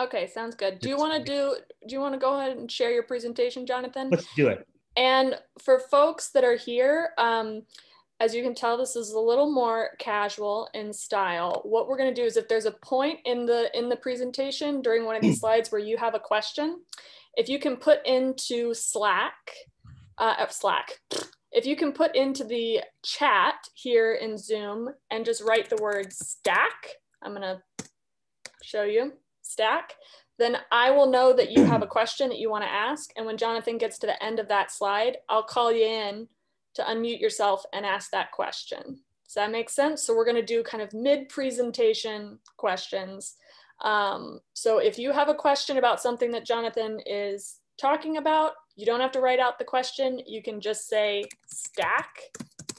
Okay, sounds good. Do you want to go ahead and share your presentation, Jonathan? Let's do it. And for folks that are here, as you can tell, this is a little more casual in style. What we're going to do is if there's a point in the presentation during one of these slides where you have a question, if you can put into if you can put into the chat here in Zoom and just write the word stack, I'm going to show you stack, then I will know that you have a question that you want to ask. And when Jonathan gets to the end of that slide, I'll call you in to unmute yourself and ask that question. Does that make sense? So we're going to do kind of mid-presentation questions. So if you have a question about something that Jonathan is talking about, you don't have to write out the question. You can just say stack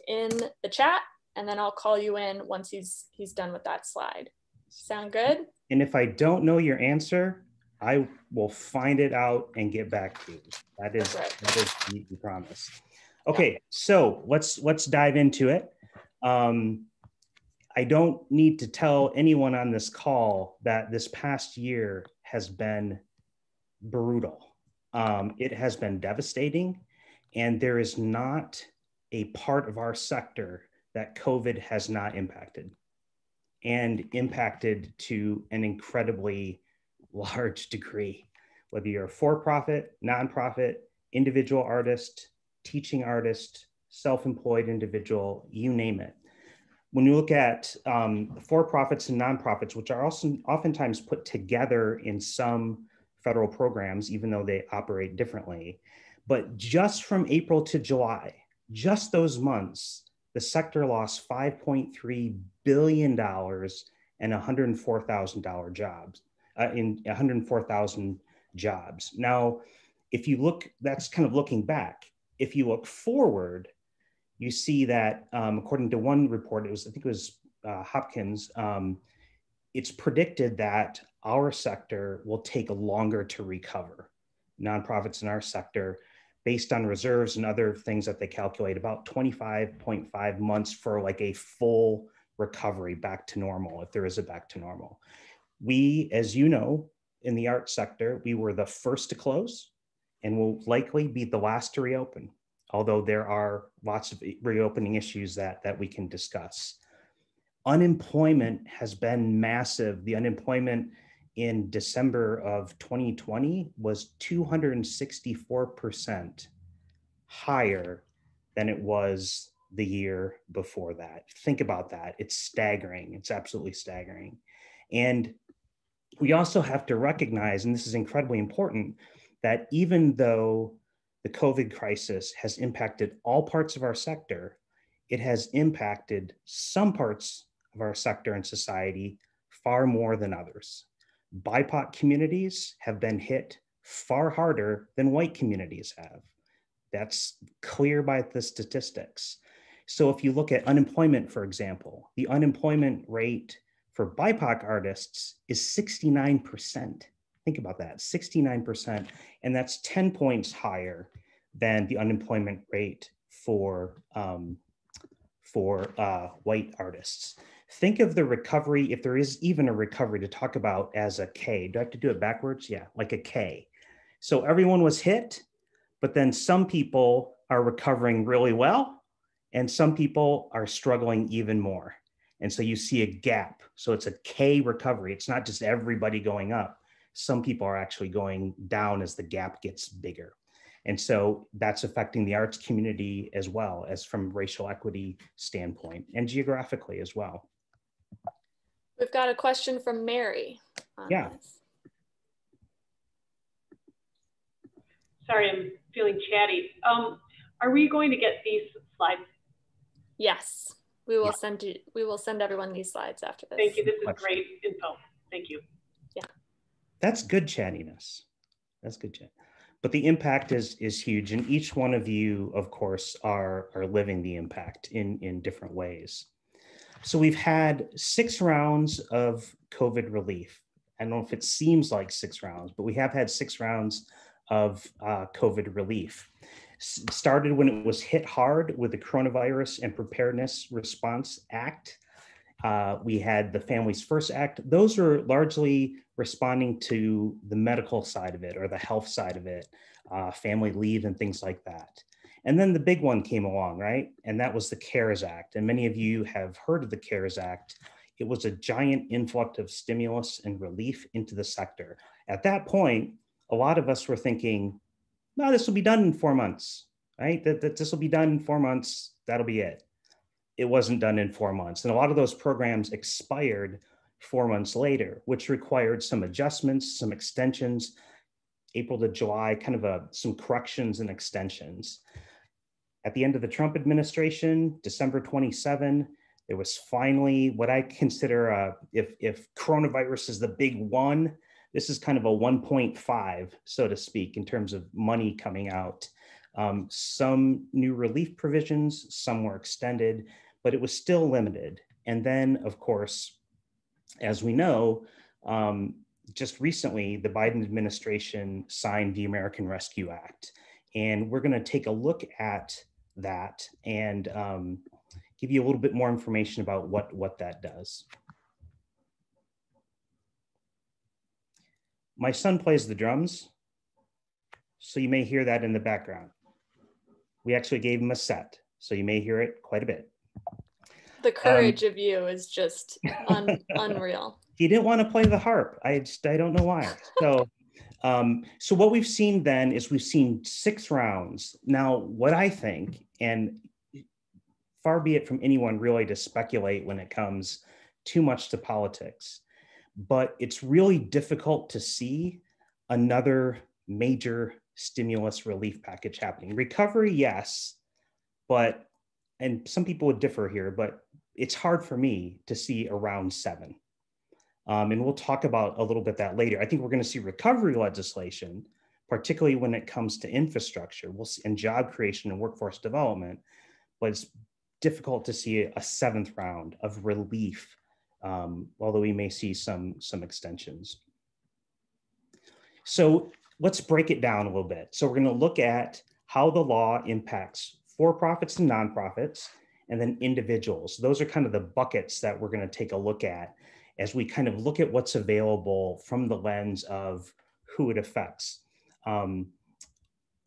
in the chat, and then I'll call you in once he's done with that slide. Sound good? And if I don't know your answer, I will find it out and get back to you. That is the promise. Okay, so let's dive into it. I don't need to tell anyone on this call that this past year has been brutal. It has been devastating, and there is not a part of our sector that COVID has not impacted, and impacted to an incredibly large degree, whether you're a for-profit, nonprofit, individual artist, teaching artist, self-employed individual, you name it. When you look at for-profits and nonprofits, which are also oftentimes put together in some federal programs, even though they operate differently, but just from April to July, just those months, the sector lost $5.3 billion and 104,000 jobs, in 104,000 jobs. Now, if you look, that's kind of looking back. If you look forward, you see that according to one report, I think it was Hopkins, it's predicted that our sector will take longer to recover. Nonprofits in our sector, based on reserves and other things that they calculate, about 25.5 months for like a full recovery back to normal, if there is a back to normal. We, as you know, in the arts sector, we were the first to close and will likely be the last to reopen, although there are lots of reopening issues that we can discuss. Unemployment has been massive. The unemployment in December of 2020 was 264% higher than it was the year before that. Think about that. It's staggering. It's absolutely staggering. And we also have to recognize, and this is incredibly important, that even though the COVID crisis has impacted all parts of our sector, it has impacted some parts of our sector and society far more than others. BIPOC communities have been hit far harder than white communities have. That's clear by the statistics. So if you look at unemployment, for example, the unemployment rate for BIPOC artists is 69%. Think about that, 69. And that's 10 points higher than the unemployment rate for white artists. Think of the recovery, if there is even a recovery to talk about, as a K. Do I have to do it backwards? Yeah, like a K. So everyone was hit, but then some people are recovering really well, and some people are struggling even more. And so you see a gap. So it's a K recovery. It's not just everybody going up. Some people are actually going down as the gap gets bigger. And so that's affecting the arts community as well, as from racial equity standpoint, and geographically as well. We've got a question from Mary on this. Sorry, I'm feeling chatty. Are we going to get these slides? Yes, we will send you. We will send everyone these slides after this. Thank you. This is great info. Thank you. Yeah, that's good chattiness. That's good chat. But the impact is huge, and each one of you, of course, are living the impact in different ways. So we've had 6 rounds of COVID relief. I don't know if it seems like 6 rounds, but we have had 6 rounds of COVID relief. Started when it was hit hard with the Coronavirus and Preparedness Response Act We had the Families First Act. Those are largely responding to the medical side of it or the health side of it, family leave and things like that. And then the big one came along, right? And that was the CARES Act. And many of you have heard of the CARES Act. It was a giant influx of stimulus and relief into the sector. At that point, a lot of us were thinking, no, this will be done in 4 months, right? That this will be done in 4 months, that'll be it. It wasn't done in 4 months. And a lot of those programs expired 4 months later, which required some adjustments, some extensions, April to July, kind of some corrections and extensions. At the end of the Trump administration, December 27, there was finally what I consider, if coronavirus is the big one, this is kind of a 1.5, so to speak, in terms of money coming out. Some new relief provisions, some were extended, but it was still limited. And then, of course, as we know, just recently, the Biden administration signed the American Rescue Act. And we're going to take a look at that and give you a little bit more information about what that does. My son plays the drums, so you may hear that in the background. We actually gave him a set, so you may hear it quite a bit. The courage of you is just unreal. He didn't want to play the harp. I don't know why. So, so what we've seen then is we've seen 6 rounds. Now, what I think, and far be it from anyone really to speculate when it comes too much to politics, but it's really difficult to see another major stimulus relief package happening. Recovery, yes, but, and some people would differ here, but it's hard for me to see a round 7. And we'll talk about a little bit that later. I think we're going to see recovery legislation, particularly when it comes to infrastructure and job creation and workforce development, but it's difficult to see a 7th round of relief, although we may see some extensions. So let's break it down a little bit. So we're going to look at how the law impacts for-profits and nonprofits, and then individuals. Those are kind of the buckets that we're going to take a look at as we kind of look at what's available from the lens of who it affects.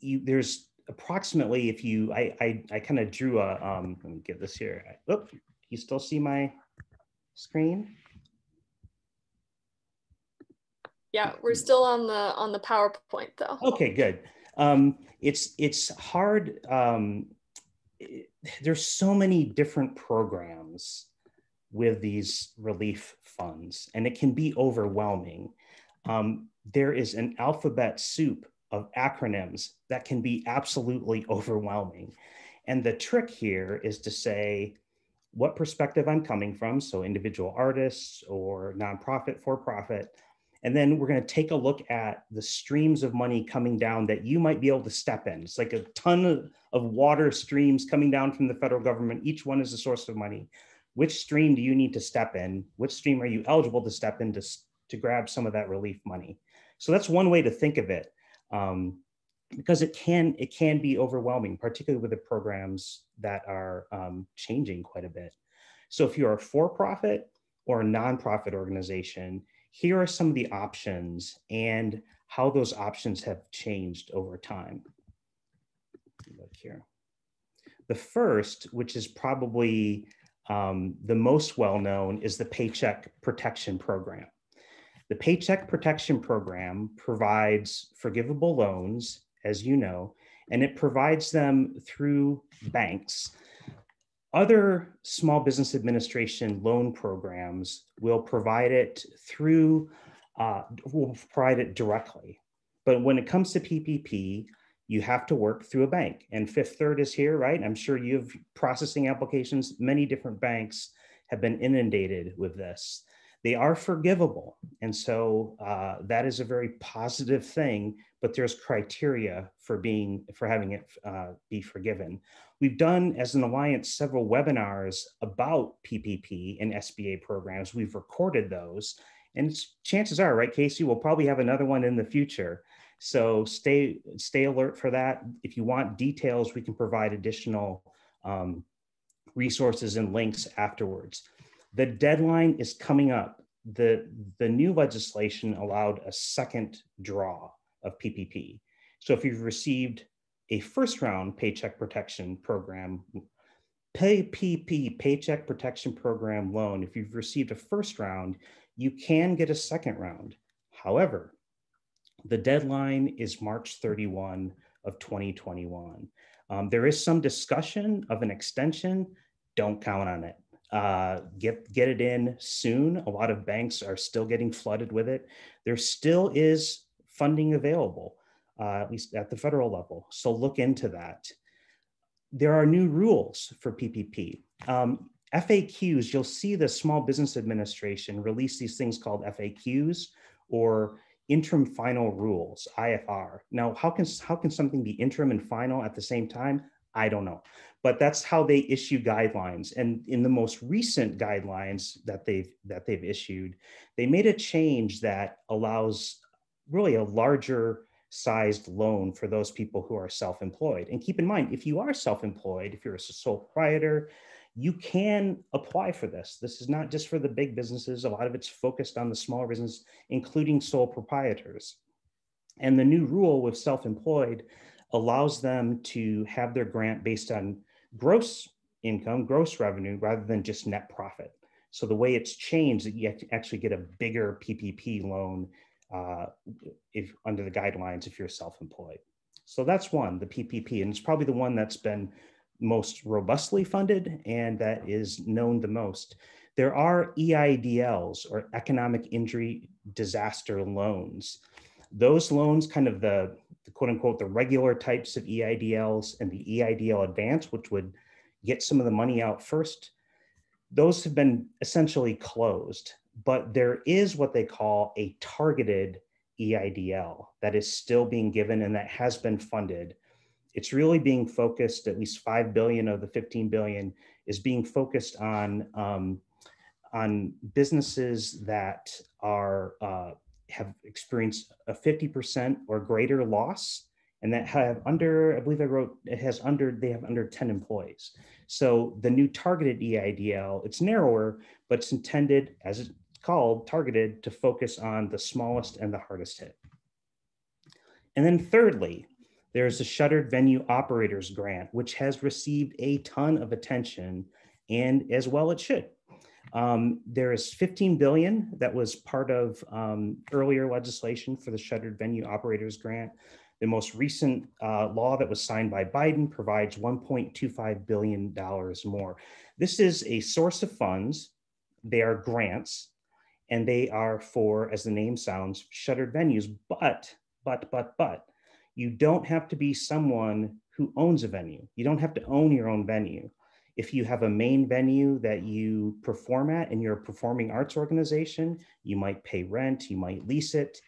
There's approximately, if you, I kind of drew a, let me get this here. Oh, you still see my screen? Yeah, we're still on the PowerPoint though. Okay, good. It's hard. There's so many different programs with these relief funds, and it can be overwhelming. There is an alphabet soup of acronyms that can be absolutely overwhelming. And the trick here is to say what perspective I'm coming from, so individual artists or nonprofit, for-profit, and then we're going to take a look at the streams of money coming down that you might be able to step in. It's like a ton of water streams coming down from the federal government. Each one is a source of money. Which stream do you need to step in? Which stream are you eligible to step in to grab some of that relief money? So that's one way to think of it, because it can be overwhelming, particularly with the programs that are changing quite a bit. So if you're a for-profit or a nonprofit organization, here are some of the options and how those options have changed over time. Look here. The first, which is probably the most well-known, is the Paycheck Protection Program. The Paycheck Protection Program provides forgivable loans, as you know, and it provides them through banks. Other Small Business Administration loan programs will provide it through, will provide it directly. But when it comes to PPP, you have to work through a bank. And Fifth Third is here, right? I'm sure you have processing applications. Many different banks have been inundated with this. They are forgivable. And so that is a very positive thing, but there's criteria for having it be forgiven. We've done, as an alliance, several webinars about PPP and SBA programs. We've recorded those, and chances are, right, Casey, we'll probably have another one in the future. So stay alert for that. If you want details, we can provide additional resources and links afterwards. The deadline is coming up. The new legislation allowed a second draw of PPP. So if you've received a first round Paycheck Protection Program, PPP, Paycheck Protection Program loan, if you've received a first round, you can get a second round. However, the deadline is March 31 of 2021. There is some discussion of an extension. Don't count on it. Get it in soon. A lot of banks are still getting flooded with it. There still is funding available, at least at the federal level. So look into that. There are new rules for PPP. FAQs, you'll see the Small Business Administration release these things called FAQs, or interim final rules, IFR. Now, how can something be interim and final at the same time? I don't know, but that's how they issue guidelines. And in the most recent guidelines that they've issued, they made a change that allows really a larger sized loan for those people who are self-employed. And keep in mind, if you are self-employed, if you're a sole proprietor, you can apply for this. This is not just for the big businesses. A lot of it's focused on the small business, including sole proprietors. And the new rule with self-employed allows them to have their grant based on gross income, gross revenue, rather than just net profit. So the way it's changed, that you actually get a bigger PPP loan if under the guidelines if you're self-employed. So that's one, the PPP, and it's probably the one that's been most robustly funded and that is known the most. There are EIDLs, or economic injury disaster loans. Those loans, kind of the quote unquote, the regular types of EIDLs and the EIDL Advance, which would get some of the money out first, those have been essentially closed. But there is what they call a targeted EIDL that is still being given and that has been funded. It's really being focused, at least 5 billion of the 15 billion is being focused on businesses that are have experienced a 50% or greater loss, and that have under, I believe I wrote, they have under 10 employees. So the new targeted EIDL, it's narrower, but it's intended, as it's called, targeted, to focus on the smallest and the hardest hit. And then thirdly, there's the Shuttered Venue Operators Grant, which has received a ton of attention, and as well it should. There is 15 billion that was part of earlier legislation for the Shuttered Venue Operators Grant. The most recent law that was signed by Biden provides $1.25 billion more. This is a source of funds. They are grants, and they are for, as the name sounds, shuttered venues, but, you don't have to be someone who owns a venue. You don't have to own your own venue. If you have a main venue that you perform at and you're a performing arts organization, you might pay rent, you might lease it,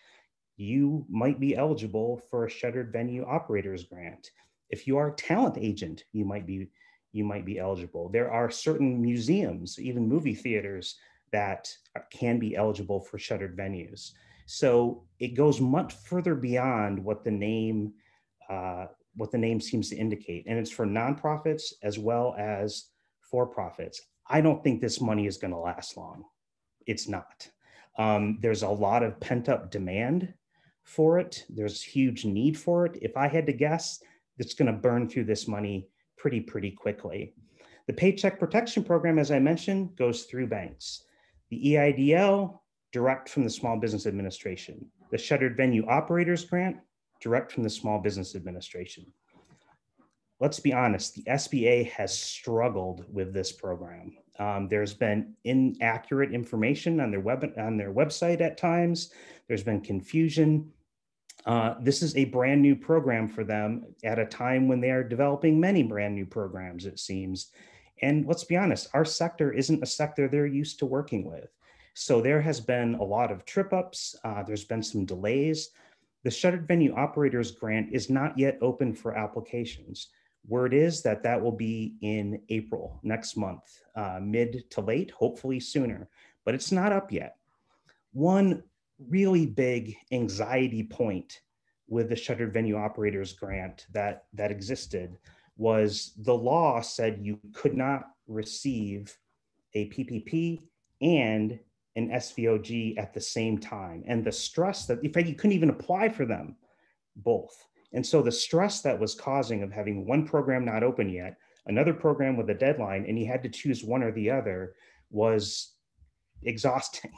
you might be eligible for a Shuttered Venue Operators Grant. If you are a talent agent, you might be eligible. There are certain museums, even movie theaters, that can be eligible for shuttered venues. So it goes much further beyond what the name seems to indicate. And it's for nonprofits as well as for-profits. I don't think this money is going to last long. It's not. There's a lot of pent-up demand for it. There's huge need for it. If I had to guess, it's going to burn through this money pretty quickly. The Paycheck Protection Program, as I mentioned, goes through banks. The EIDL, direct from the Small Business Administration. The Shuttered Venue Operators Grant, direct from the Small Business Administration. Let's be honest, the SBA has struggled with this program. There's been inaccurate information on their website at times. There's been confusion. This is a brand new program for them at a time when they are developing many brand new programs, it seems. And let's be honest, our sector isn't a sector they're used to working with. So there has been a lot of trip ups. There's been some delays. The Shuttered Venue Operators Grant is not yet open for applications. Word is that will be in April, next month, mid to late, hopefully sooner, but it's not up yet. One really big anxiety point with the Shuttered Venue Operators Grant that existed was the law said you could not receive a PPP and an SVOG at the same time. And the stress that, in fact, you couldn't even apply for them both. And so the stress that was causing of having one program not open yet, another program with a deadline, and you had to choose one or the other was exhausting.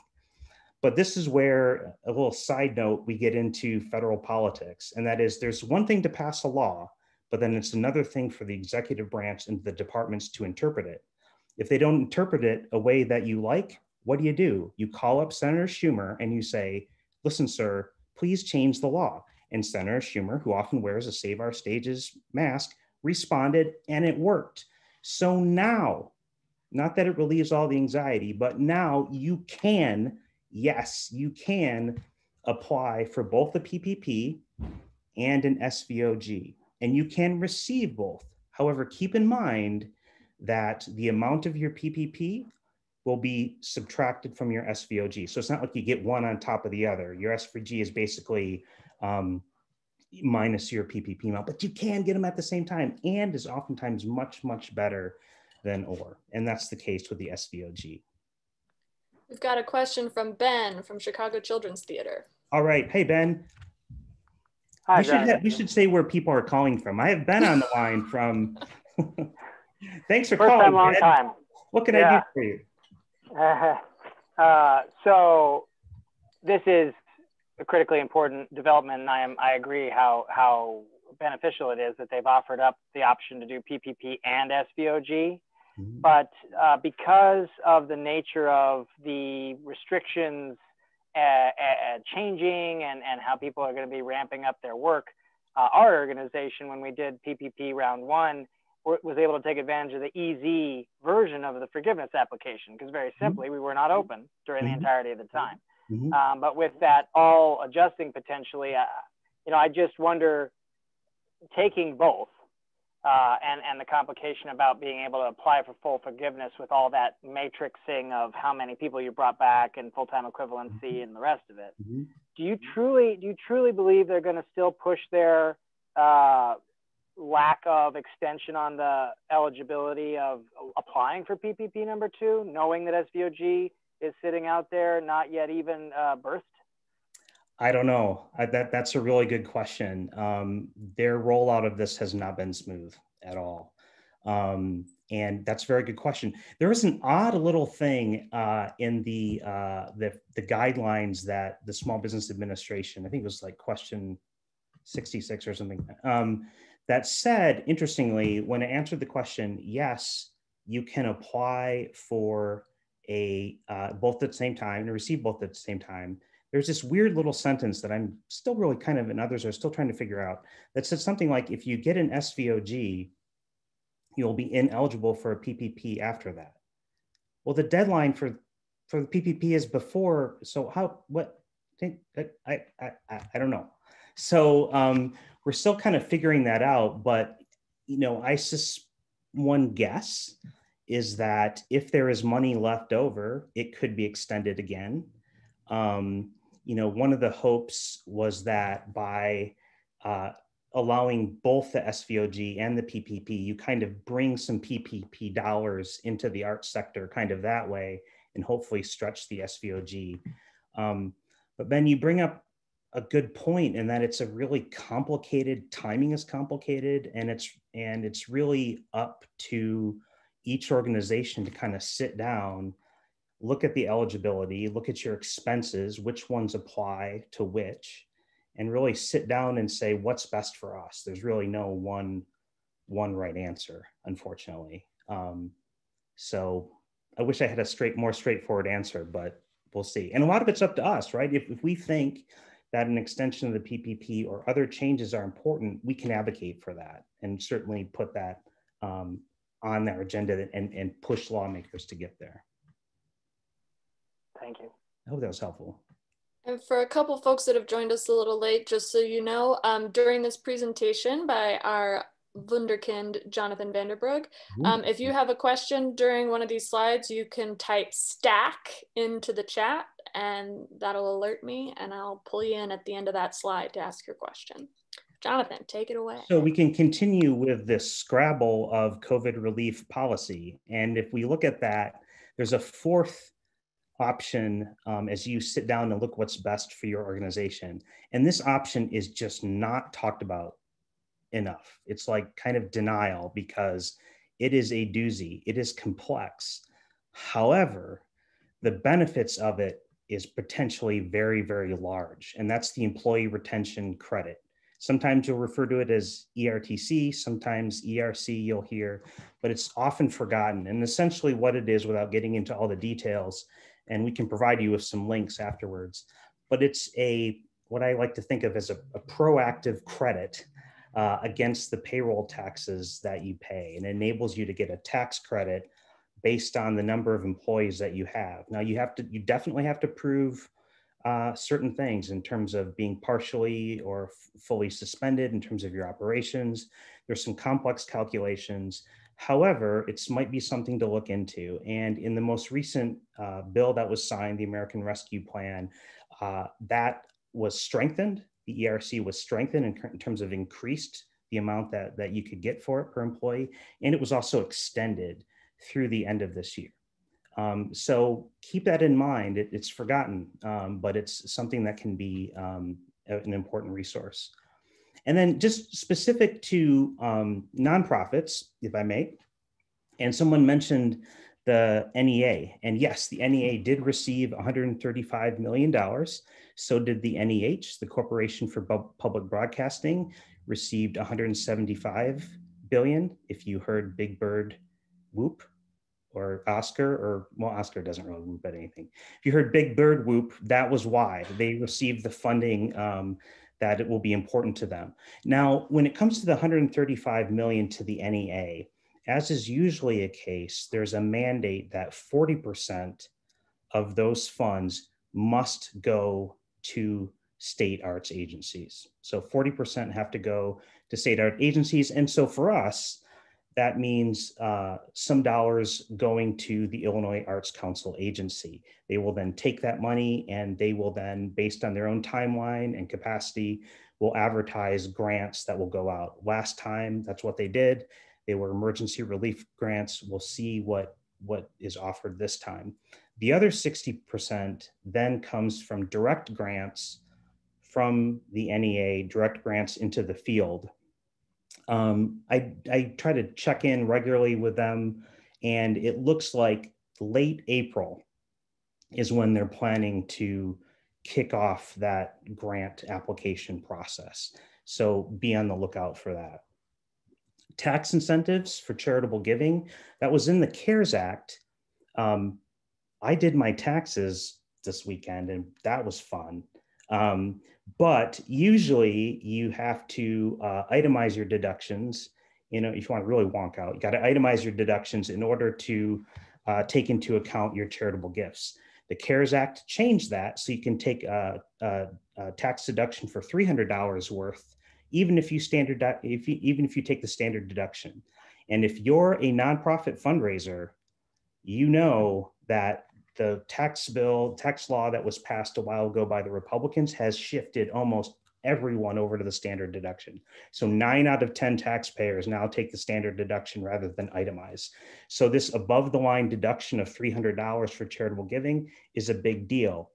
But this is where, a little side note, we get into federal politics. And that is, there's one thing to pass a law, but then it's another thing for the executive branch and the departments to interpret it. If they don't interpret it a way that you like, what do? You call up Senator Schumer and you say, listen, sir, please change the law. And Senator Schumer, who often wears a Save Our Stages mask, responded, and it worked. So now, not that it relieves all the anxiety, but now you can, yes, you can apply for both the PPP and an SVOG, and you can receive both. However, keep in mind that the amount of your PPP will be subtracted from your SVOG. So it's not like you get one on top of the other. Your SVOG is basically minus your PPP amount, but you can get them at the same time, and is oftentimes much, much better than or. And that's the case with the SVOG. We've got a question from Ben from Chicago Children's Theater. All right. Hey, Ben. Hi, we should say where people are calling from. I have Ben on the line from... Thanks for First calling, time, long Ben. time. What can I do for you? So this is a critically important development, and I agree how beneficial it is that they've offered up the option to do PPP and SVOG. Mm-hmm. But because of the nature of the restrictions changing and how people are going to be ramping up their work, our organization, when we did PPP round one, was able to take advantage of the EZ version of the forgiveness application, because very simply, we were not open during the entirety of the time. Mm-hmm. But with that all adjusting potentially, I just wonder, taking both and the complication about being able to apply for full forgiveness with all that matrixing of how many people you brought back and full-time equivalency and the rest of it. Mm-hmm. Do you truly believe they're going to still push their lack of extension on the eligibility of applying for PPP number 2, knowing that SVOG is sitting out there, not yet even birthed? I don't know. That's a really good question. Their rollout of this has not been smooth at all. And that's a very good question. There was an odd little thing in the guidelines that the Small Business Administration, I think it was like question 66 or something, that said, interestingly, when it answered the question, yes, you can apply for both at the same time and receive both at the same time. There's this weird little sentence that I'm still really kind of, and others are still trying to figure out, that says something like, if you get an SVOG, you'll be ineligible for a PPP after that. Well, the deadline for the PPP is before, so I don't know. So we're still kind of figuring that out, but one guess is that if there is money left over, it could be extended again. One of the hopes was that by allowing both the SVOG and the PPP, you kind of bring some PPP dollars into the arts sector kind of that way, and hopefully stretch the SVOG. But Ben, you bring up a good point in that it's a really complicated, timing is complicated, and it's really up to each organization to kind of sit down, look at the eligibility, look at your expenses, which ones apply to which, and really sit down and say, what's best for us? There's really no one right answer, unfortunately. So I wish I had a more straightforward answer, but we'll see. And a lot of it's up to us, right? If we think that an extension of the PPP or other changes are important, we can advocate for that and certainly put that on their agenda and push lawmakers to get there. Thank you. I hope that was helpful. And for a couple folks that have joined us a little late, just so you know, during this presentation by our wunderkind, Jonathan Vanderbrug, if you have a question during one of these slides, you can type stack into the chat and that'll alert me, and I'll pull you in at the end of that slide to ask your question. Jonathan, take it away. So we can continue with this Scrabble of COVID relief policy. And if we look at that, there's a fourth option as you sit down and look what's best for your organization. And this option is just not talked about enough. It's like kind of denial because it is a doozy. It is complex. However, the benefits of it is potentially very, very large. And that's the employee retention credit. Sometimes you'll refer to it as ERTC, sometimes ERC you'll hear, but it's often forgotten. And essentially what it is, without getting into all the details, and we can provide you with some links afterwards, but it's what I like to think of as a proactive credit against the payroll taxes that you pay, and enables you to get a tax credit based on the number of employees that you have. Now you definitely have to prove certain things in terms of being partially or fully suspended in terms of your operations. There's some complex calculations. However, it might be something to look into. And in the most recent bill that was signed, the American Rescue Plan, that was strengthened. The ERC was strengthened in terms of increased the amount that you could get for it per employee. And it was also extended through the end of this year. So keep that in mind. It's forgotten, but it's something that can be an important resource. And then just specific to nonprofits, if I may, and someone mentioned the NEA. And yes, the NEA did receive $135 million. So did the NEH, the Corporation for Public Broadcasting, received $175 billion. If you heard Big Bird whoop, or Oscar, or well, Oscar doesn't really whoop at anything. If you heard Big Bird whoop, that was why they received the funding that it will be important to them. Now, when it comes to the $135 million to the NEA, as is usually a case, there's a mandate that 40% of those funds must go to state arts agencies. So 40% have to go to state art agencies. And so for us, that means some dollars going to the Illinois Arts Council agency. They will then take that money and they will then, based on their own timeline and capacity, will advertise grants that will go out. Last time, that's what they did. They were emergency relief grants. We'll see what is offered this time. The other 60% then comes from direct grants from the NEA, direct grants into the field. I try to check in regularly with them, and it looks like late April is when they're planning to kick off that grant application process. So be on the lookout for that. Tax incentives for charitable giving, that was in the CARES Act. I did my taxes this weekend, and that was fun. But usually you have to itemize your deductions. You know, if you want to really wonk out, you got to itemize your deductions in order to take into account your charitable gifts. The CARES Act changed that so you can take a tax deduction for $300 worth, even if you take the standard deduction. And if you're a nonprofit fundraiser, you know that the tax law that was passed a while ago by the Republicans has shifted almost everyone over to the standard deduction. So 9 out of 10 taxpayers now take the standard deduction rather than itemize. So this above the line deduction of $300 for charitable giving is a big deal.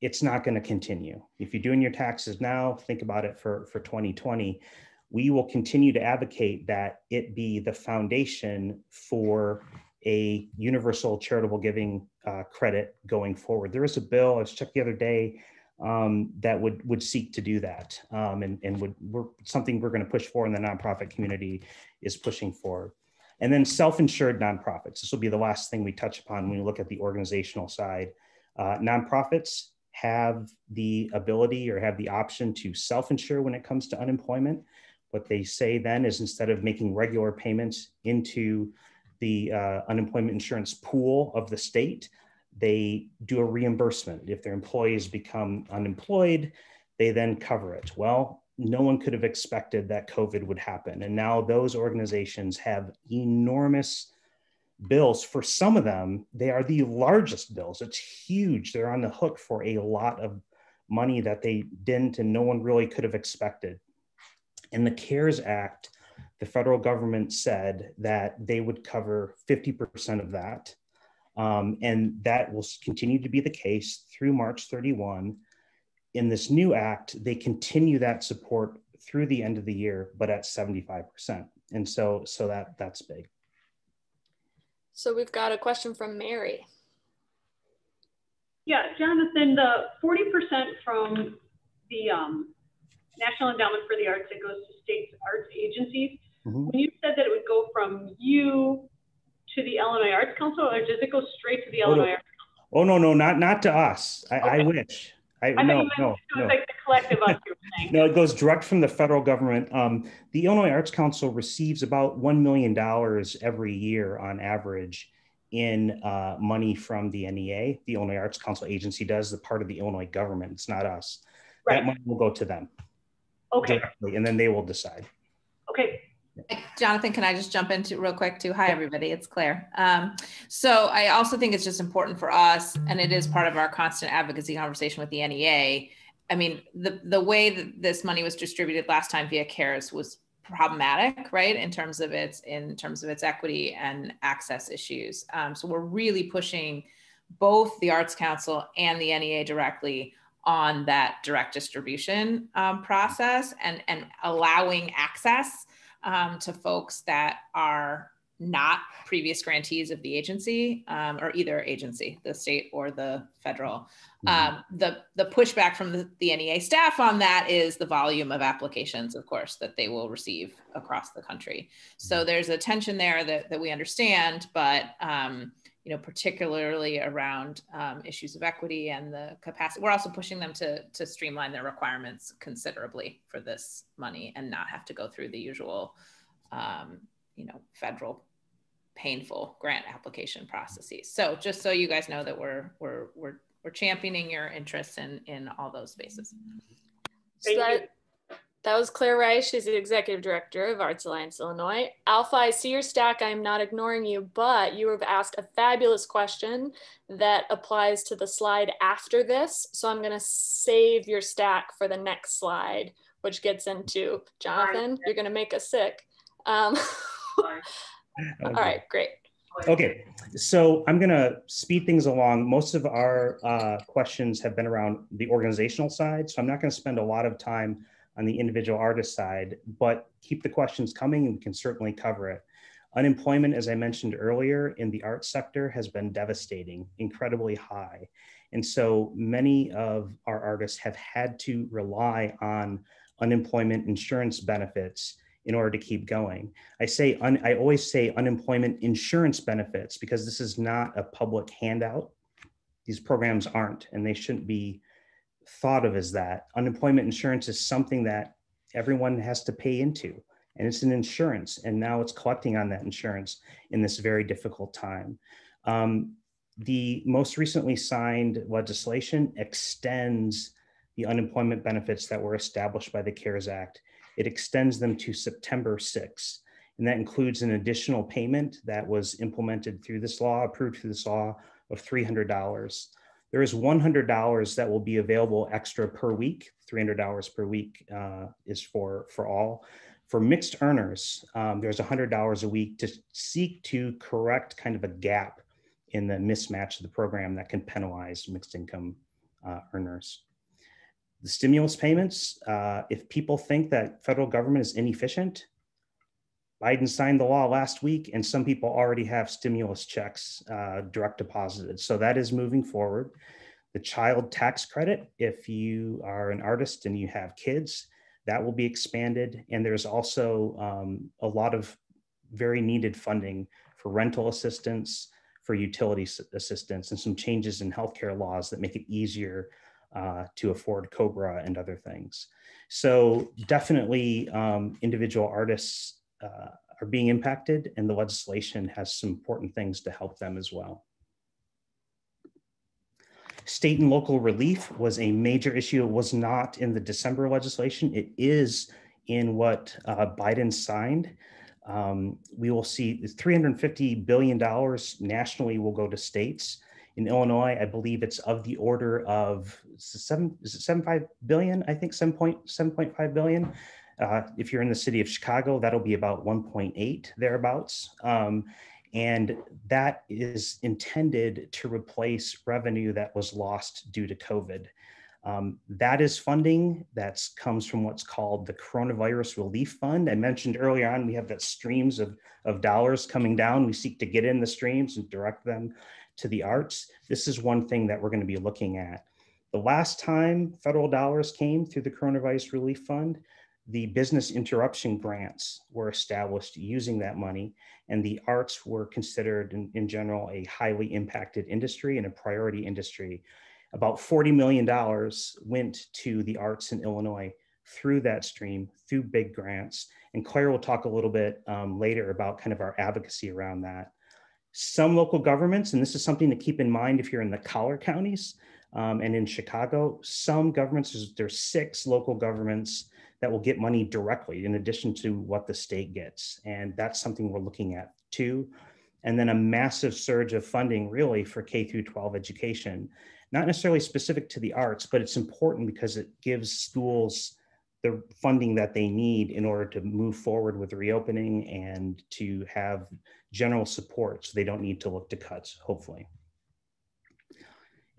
It's not going to continue. If you're doing your taxes now, think about it for 2020. We will continue to advocate that it be the foundation for a universal charitable giving credit going forward. There is a bill I was checked the other day that would seek to do that, and something we're going to push for in the nonprofit community is pushing for. And then self-insured nonprofits. This will be the last thing we touch upon when we look at the organizational side. Nonprofits have the ability or have the option to self-insure when it comes to unemployment. What they say then is, instead of making regular payments into the unemployment insurance pool of the state, they do a reimbursement. If their employees become unemployed, they then cover it. Well, no one could have expected that COVID would happen. And now those organizations have enormous bills. For some of them, they are the largest bills. It's huge. They're on the hook for a lot of money that they didn't, and no one really could have expected. In the CARES Act, the federal government said that they would cover 50% of that. And that will continue to be the case through March 31. In this new act, they continue that support through the end of the year, but at 75%. And so that's big. So we've got a question from Mary. Yeah, Jonathan, the 40% from the National Endowment for the Arts that goes to state arts agencies, when you said that it would go from you to the Illinois Arts Council, or does it go straight to the Illinois Arts Council? Oh, no, not to us. I wish. No. Like the collective us, you were saying. No, it goes direct from the federal government. The Illinois Arts Council receives about $1 million every year on average in money from the NEA. The Illinois Arts Council agency does, the part of the Illinois government. It's not us. Right. That money will go to them. Okay. Directly, and then they will decide. Okay. Jonathan, can I just jump into real quick too? Hi, everybody, it's Claire. So I also think it's just important for us, and it is part of our constant advocacy conversation with the NEA. I mean, the way that this money was distributed last time via CARES was problematic, right? In terms of its equity and access issues. So we're really pushing both the Arts Council and the NEA directly on that direct distribution process and allowing access to folks that are not previous grantees of the agency or either agency, the state or the federal. The pushback from the NEA staff on that is the volume of applications, of course, that they will receive across the country. So there's a tension there that we understand, but particularly around issues of equity and the capacity. We're also pushing them to streamline their requirements considerably for this money and not have to go through the usual, federal painful grant application processes. So just so you guys know that we're championing your interests in all those spaces. So that was Claire Rice. She's the Executive Director of Arts Alliance Illinois. Alpha, I see your stack. I'm not ignoring you, but you have asked a fabulous question that applies to the slide after this. So I'm going to save your stack for the next slide, which gets into, Jonathan, you're going to make us sick. All right, great. Okay, so I'm going to speed things along. Most of our questions have been around the organizational side, so I'm not going to spend a lot of time on the individual artist side, but keep the questions coming and we can certainly cover it. Unemployment, as I mentioned earlier, in the arts sector has been devastating, incredibly high. And so many of our artists have had to rely on unemployment insurance benefits in order to keep going. I always say unemployment insurance benefits because this is not a public handout. These programs aren't, and they shouldn't be thought of as that. Unemployment insurance is something that everyone has to pay into, and it's an insurance, and now it's collecting on that insurance in this very difficult time. The most recently signed legislation extends the unemployment benefits that were established by the CARES Act. It extends them to September 6th, and that includes an additional payment that was implemented through this law, approved through this law, of $300. There is $100 that will be available extra per week. $300 per week is for all. For mixed earners, there's $100 a week to seek to correct kind of a gap in the mismatch of the program that can penalize mixed income earners. The stimulus payments, if people think that federal government is inefficient, Biden signed the law last week and some people already have stimulus checks direct deposited. So that is moving forward. The child tax credit, if you are an artist and you have kids, that will be expanded. And there's also a lot of very needed funding for rental assistance, for utility assistance, and some changes in healthcare laws that make it easier to afford COBRA and other things. So definitely individual artists are being impacted, and the legislation has some important things to help them as well. State and local relief was a major issue. It was not in the December legislation. It is in what Biden signed. We will see $350 billion nationally will go to states. In Illinois, I believe it's of the order of $7.5 billion, I think 7.5 billion. If you're in the city of Chicago, that'll be about 1.8 thereabouts. And that is intended to replace revenue that was lost due to COVID. That is funding that comes from what's called the Coronavirus Relief Fund. I mentioned earlier on, we have that streams of dollars coming down. We seek to get in the streams and direct them to the arts. This is one thing that we're going to be looking at. The last time federal dollars came through the Coronavirus Relief Fund, the business interruption grants were established using that money, and the arts were considered in general a highly impacted industry and a priority industry. About $40 million went to the arts in Illinois through that stream, through big grants. And Claire will talk a little bit later about kind of our advocacy around that. Some local governments, and this is something to keep in mind if you're in the collar counties and in Chicago, some governments, there's 6 local governments that will get money directly in addition to what the state gets. And that's something we're looking at too. And then a massive surge of funding really for K through 12 education, not necessarily specific to the arts, but it's important because it gives schools the funding that they need in order to move forward with reopening and to have general support so they don't need to look to cuts, hopefully.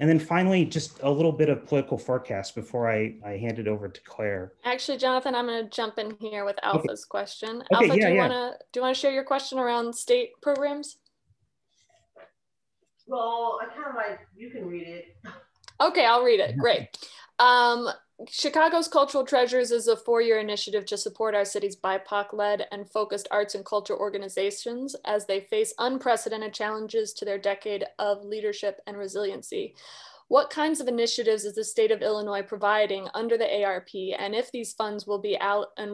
And then finally, just a little bit of political forecast before I hand it over to Claire. Actually, Jonathan, I'm going to jump in here with Alpha's question. Okay, Alpha, yeah, do you want to share your question around state programs? Well, I kind of like, you can read it. Okay, I'll read it. Great. Chicago's Cultural Treasures is a 4-year initiative to support our city's BIPOC-led and focused arts and culture organizations as they face unprecedented challenges to their decade of leadership and resiliency. What kinds of initiatives is the state of Illinois providing under the ARP, and if these funds will be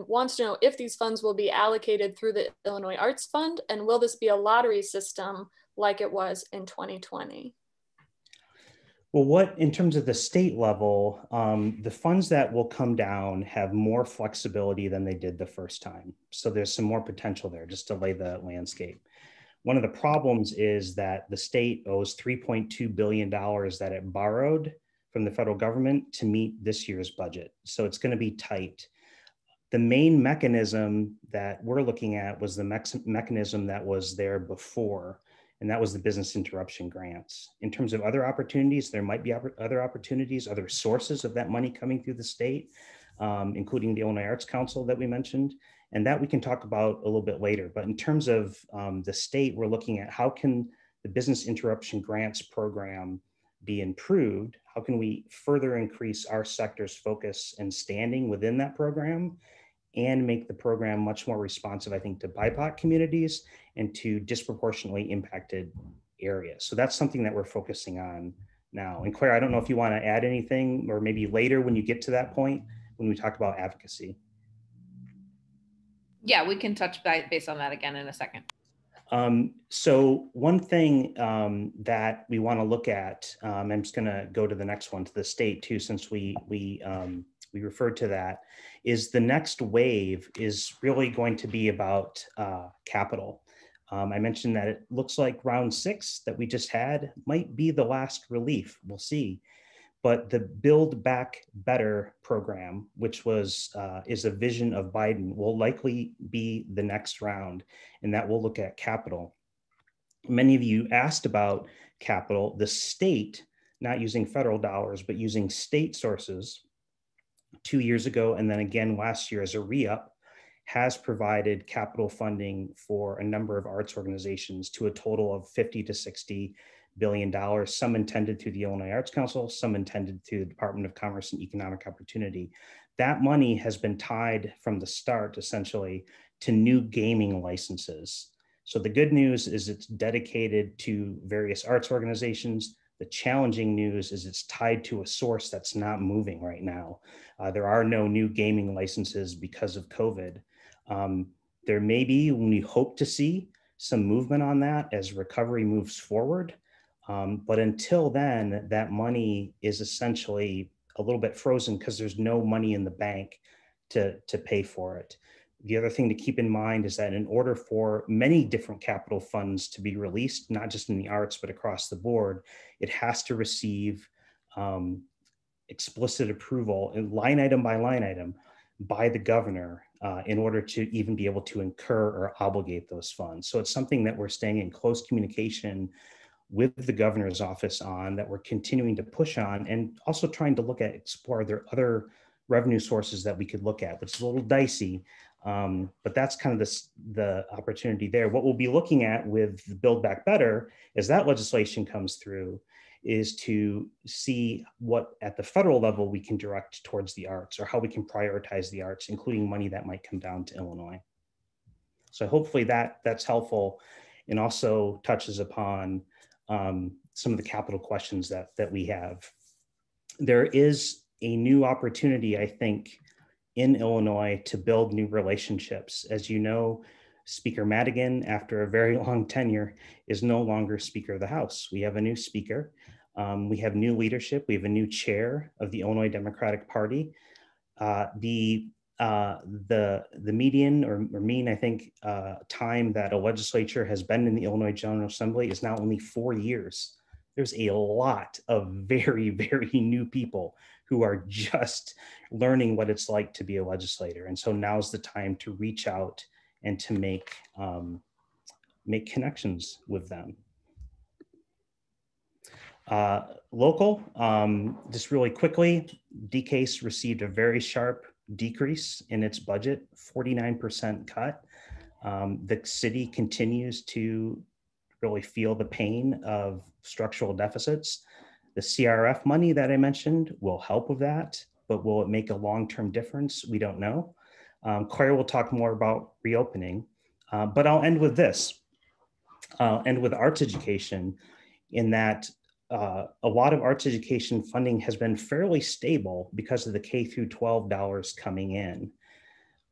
wants to know if these funds will be allocated through the Illinois Arts Fund, and will this be a lottery system like it was in 2020? Well, in terms of the state level, the funds that will come down have more flexibility than they did the first time. So there's some more potential there, just to lay the landscape. One of the problems is that the state owes $3.2 billion that it borrowed from the federal government to meet this year's budget. So it's going to be tight. The main mechanism that we're looking at was the mechanism that was there before, and that was the business interruption grants. In terms of other opportunities, there might be other opportunities, other sources of that money coming through the state, including the Illinois Arts Council that we mentioned, and that we can talk about a little bit later. But in terms of the state, we're looking at how can the business interruption grants program be improved? How can we further increase our sector's focus and standing within that program and make the program much more responsive, I think, to BIPOC communities and to disproportionately impacted areas. So that's something that we're focusing on now. And Claire, I don't know if you want to add anything, or maybe later when you get to that point, when we talk about advocacy. Yeah, we can touch base on that again in a second. So one thing that we want to look at, I'm just going to go to the next one, to the state too, since we referred to that, is the next wave is really going to be about capital. I mentioned that it looks like round 6 that we just had might be the last relief. We'll see. But the Build Back Better program, which is a vision of Biden, will likely be the next round, and that will look at capital. Many of you asked about capital. The state, not using federal dollars, but using state sources 2 years ago, and then again last year as a re-up, has provided capital funding for a number of arts organizations to a total of $50 to $60 billion, some intended through the Illinois Arts Council, some intended through the Department of Commerce and Economic Opportunity. That money has been tied from the start, essentially, to new gaming licenses. So the good news is it's dedicated to various arts organizations. The challenging news is it's tied to a source that's not moving right now. There are no new gaming licenses because of COVID. There may be, when we hope to see, some movement on that as recovery moves forward. But until then, that money is essentially a little bit frozen because there's no money in the bank to pay for it. The other thing to keep in mind is that in order for many different capital funds to be released, not just in the arts, but across the board, it has to receive explicit approval, and line item by line item, by the governor in order to even be able to incur or obligate those funds. So it's something that we're staying in close communication with the governor's office on, that we're continuing to push on, and also trying to explore there other revenue sources that we could look at, which is a little dicey, but that's kind of the opportunity there. What we'll be looking at with the Build Back Better, as that legislation comes through, is to see what at the federal level we can direct towards the arts, or how we can prioritize the arts, including money that might come down to Illinois. So hopefully that's helpful, and also touches upon some of the capital questions that we have. There is a new opportunity, I think, in Illinois to build new relationships. As you know, Speaker Madigan, after a very long tenure, is no longer Speaker of the House. We have a new speaker. We have new leadership. We have a new chair of the Illinois Democratic Party. The median or mean, I think, time that a legislature has been in the Illinois General Assembly is now only 4 years. There's a lot of very, very new people who are just learning what it's like to be a legislator. And so now's the time to reach out and to make connections with them. Local, just really quickly, DCASE received a very sharp decrease in its budget, 49% cut. The city continues to really feel the pain of structural deficits. The CRF money that I mentioned will help with that, but will it make a long-term difference? We don't know. Claire will talk more about reopening, but I'll end with this. I'll end with arts education, in that a lot of arts education funding has been fairly stable because of the K through 12 dollars coming in.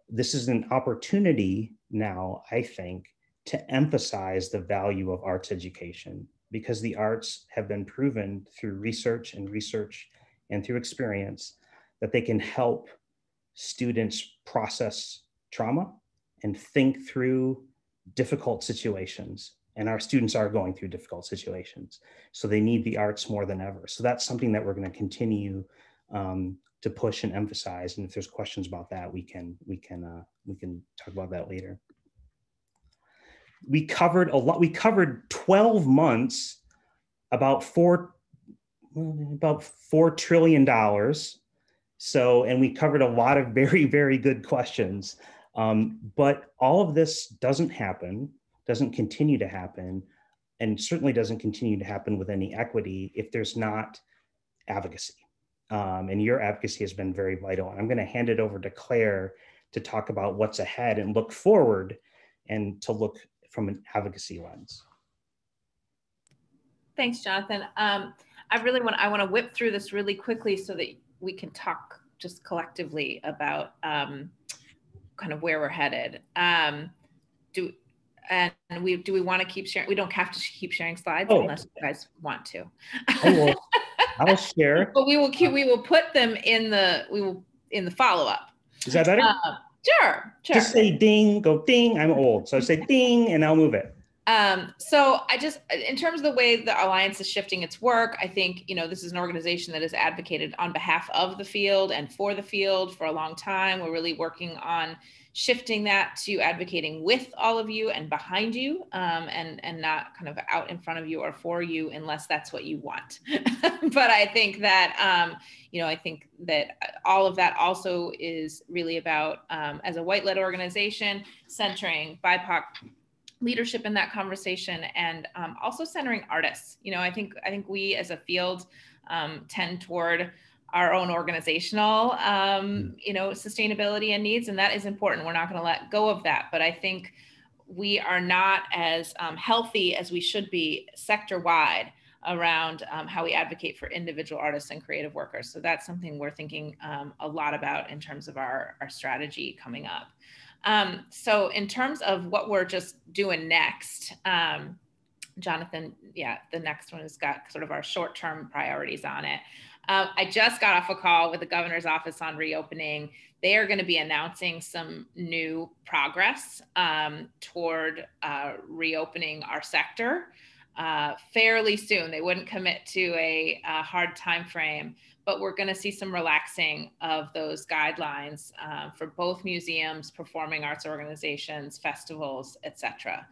This is an opportunity now, I think, to emphasize the value of arts education, because the arts have been proven through research and through experience that they can help students process trauma and think through difficult situations. And our students are going through difficult situations, so they need the arts more than ever. So that's something that we're going to continue to push and emphasize. And if there's questions about that, we can talk about that later. We covered a lot. We covered 12 months, about $4 trillion. So, and we covered a lot of very, very good questions. But all of this doesn't continue to happen, and certainly doesn't continue to happen with any equity if there's not advocacy. And your advocacy has been very vital. I'm going to hand it over to Claire to talk about what's ahead and look forward, and to look from an advocacy lens. Thanks, Jonathan. I want to whip through this really quickly so that we can talk just collectively about kind of where we're headed. Do we want to keep sharing? We don't have to keep sharing slides unless you guys want to. I'll share. But we will put them in the follow-up. Is that better? Sure. Just say ding, go ding. I'm old, so I say ding, and I'll move it. So in terms of the way the Alliance is shifting its work, I think, this is an organization that has advocated on behalf of the field and for the field for a long time. We're really working on shifting that to advocating with all of you and behind you, and not kind of out in front of you or for you, unless that's what you want. But I think that, all of that also is really about, as a white-led organization, centering BIPOC leadership in that conversation, and also centering artists. I think we as a field tend toward our own organizational, sustainability and needs, and that is important. We're not going to let go of that, but I think we are not as healthy as we should be sector-wide around how we advocate for individual artists and creative workers. So that's something we're thinking a lot about in terms of our strategy coming up. So in terms of what we're just doing next, Jonathan, the next one has got sort of our short-term priorities on it. I just got off a call with the governor's office on reopening. They are going to be announcing some new progress toward reopening our sector. fairly soon. They wouldn't commit to a hard time frame, but we're going to see some relaxing of those guidelines for both museums, performing arts organizations, festivals, etc.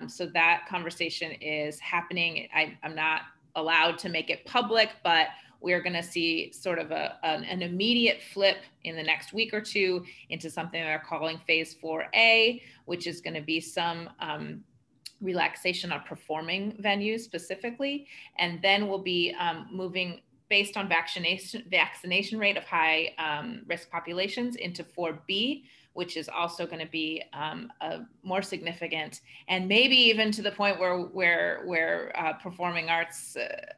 So that conversation is happening. I'm not allowed to make it public, but we're going to see sort of an immediate flip in the next week or two into something they're calling phase 4A, which is going to be some relaxation on performing venues specifically. And then we'll be moving based on vaccination rate of high risk populations into 4B, which is also going to be a more significant, and maybe even to the point where performing arts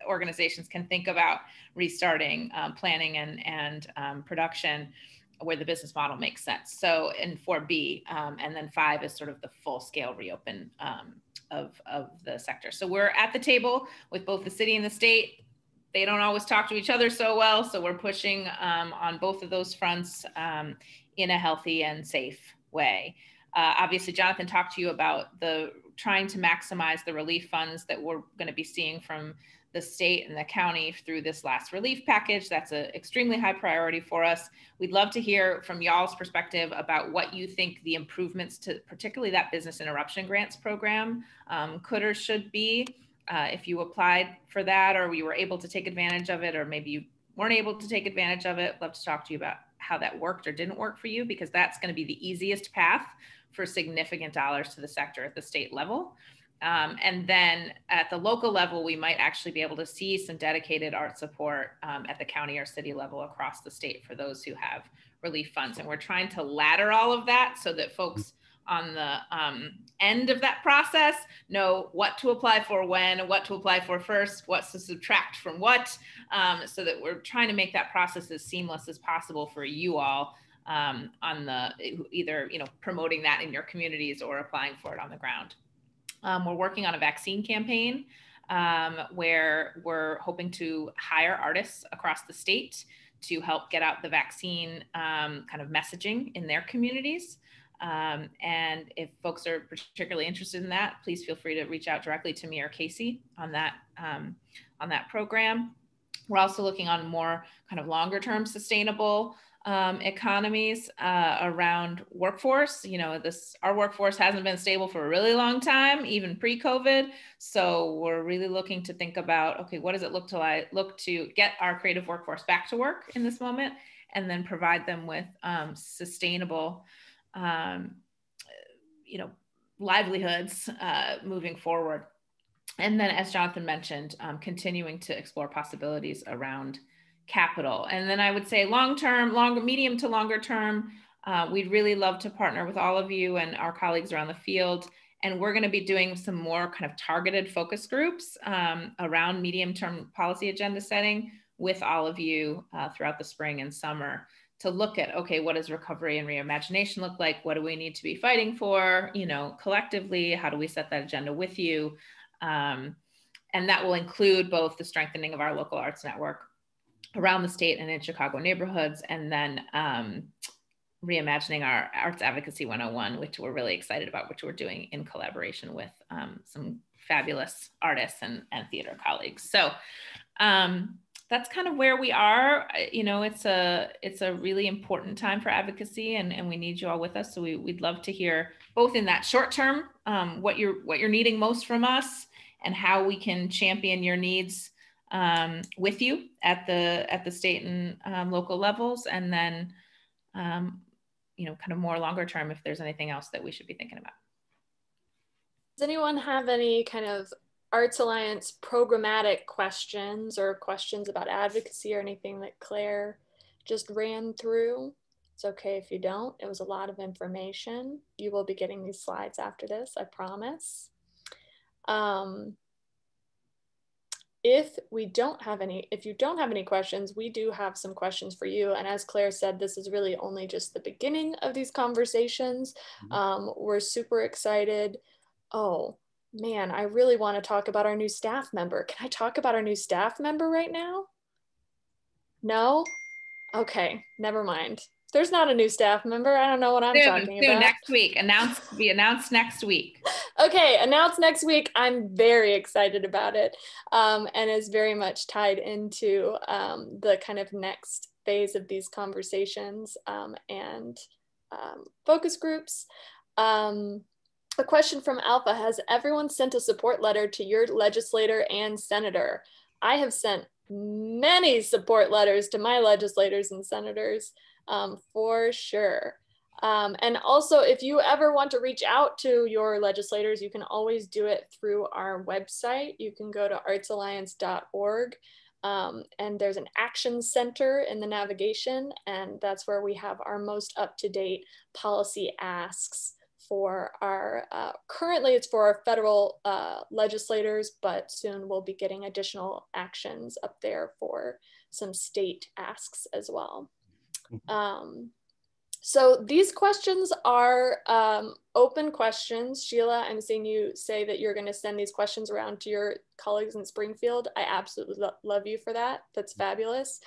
organizations can think about restarting planning and production where the business model makes sense. So in 4B, and then 5 is sort of the full scale reopen of the sector. So we're at the table with both the city and the state. They don't always talk to each other so well, so we're pushing on both of those fronts in a healthy and safe way. Obviously, Jonathan talked to you about the trying to maximize the relief funds that we're going to be seeing from the state and the county through this last relief package. That's an extremely high priority for us. We'd love to hear from y'all's perspective about what you think the improvements to particularly that business interruption grants program could or should be. If you applied for that, or you were able to take advantage of it, or maybe you weren't able to take advantage of it, love to talk to you about how that worked or didn't work for you, because that's going to be the easiest path for significant dollars to the sector at the state level. And then at the local level, we might actually be able to see some dedicated art support at the county or city level across the state for those who have relief funds. And we're trying to ladder all of that so that folks on the end of that process know what to apply for when, what to apply for first, what to subtract from what, so that we're trying to make that process as seamless as possible for you all on the either promoting that in your communities or applying for it on the ground. We're working on a vaccine campaign where we're hoping to hire artists across the state to help get out the vaccine kind of messaging in their communities. And if folks are particularly interested in that, please feel free to reach out directly to me or Casey on that program. We're also looking on more kind of longer term sustainable economies around workforce. Our workforce hasn't been stable for a really long time, even pre-COVID. So we're really looking to think about, okay, what does it look to get our creative workforce back to work in this moment, and then provide them with sustainable livelihoods moving forward. And then, as Jonathan mentioned, continuing to explore possibilities around capital. And then I would say medium to longer term, we'd really love to partner with all of you and our colleagues around the field. And we're going to be doing some more kind of targeted focus groups around medium-term policy agenda setting with all of you throughout the spring and summer to look at, okay, what does recovery and reimagination look like? What do we need to be fighting for, collectively? How do we set that agenda with you? And that will include both the strengthening of our local arts network around the state and in Chicago neighborhoods, and then reimagining our Arts Advocacy 101, which we're really excited about, which we're doing in collaboration with some fabulous artists and theater colleagues. So that's kind of where we are. It's a really important time for advocacy, and we need you all with us. So we'd love to hear both in that short term, what you're needing most from us, and how we can champion your needs with you at the state and local levels, and then kind of more longer term if there's anything else that we should be thinking about. Does anyone have any kind of Arts Alliance programmatic questions or questions about advocacy or anything that Claire just ran through? It's okay if you don't. It was a lot of information. You will be getting these slides after this, I promise. If you don't have any questions, we do have some questions for you. And as Claire said, this is really only just the beginning of these conversations. We're super excited. Oh man, I really want to talk about our new staff member. Can I talk about our new staff member right now? No? Okay, never mind. There's not a new staff member. I don't know what I'm talking about. Next week. Be announced next week. Okay, announced next week. I'm very excited about it, and is very much tied into the kind of next phase of these conversations and focus groups. A question from Alpha: has everyone sent a support letter to your legislator and senator? I have sent many support letters to my legislators and senators, for sure. And also, if you ever want to reach out to your legislators, you can always do it through our website. You can go to artsalliance.org, and there's an action center in the navigation, and that's where we have our most up-to-date policy asks for our, currently it's for our federal legislators, but soon we'll be getting additional actions up there for some state asks as well. So these questions are open questions. Sheila, I'm seeing you say that you're going to send these questions around to your colleagues in Springfield. I absolutely love you for that. That's fabulous.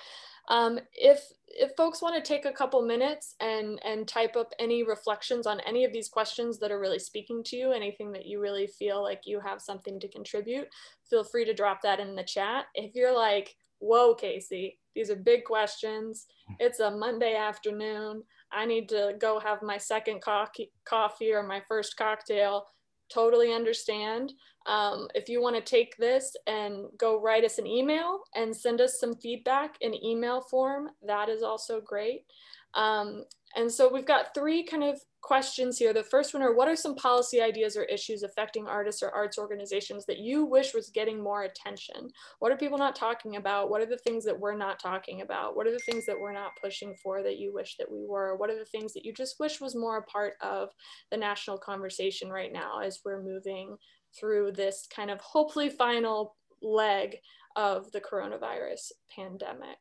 If folks want to take a couple minutes and type up any reflections on any of these questions that are really speaking to you, anything that you really feel like you have something to contribute, feel free to drop that in the chat. If you're like, whoa, Casey, these are big questions. It's a Monday afternoon. I need to go have my second coffee or my first cocktail. Totally understand. If you want to take this and go write us an email and send us some feedback in email form, that is also great. And so we've got three kind of questions here. The first one are, what are some policy ideas or issues affecting artists or arts organizations that you wish was getting more attention? What are people not talking about? What are the things that we're not talking about? What are the things that we're not pushing for that you wish that we were? What are the things that you just wish was more a part of the national conversation right now as we're moving through this kind of hopefully final leg of the coronavirus pandemic?